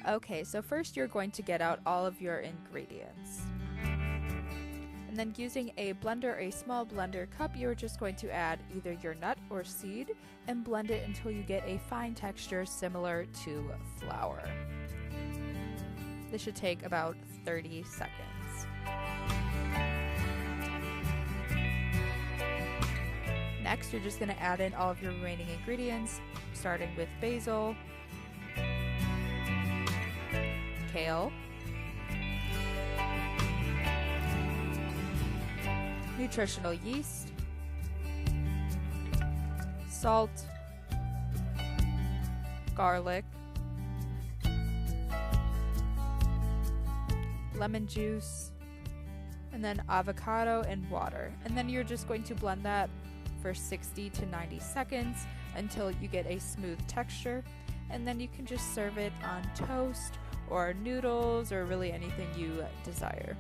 Okay, so first you're going to get out all of your ingredients. And then using a blender, a small blender cup, you're just going to add either your nut or seed and blend it until you get a fine texture similar to flour. This should take about 30 seconds. Next, you're just going to add in all of your remaining ingredients, starting with basil, kale, nutritional yeast, salt, garlic, lemon juice, and then avocado and water. And then you're just going to blend that for 60 to 90 seconds until you get a smooth texture. And then you can just serve it on toast or noodles or really anything you desire.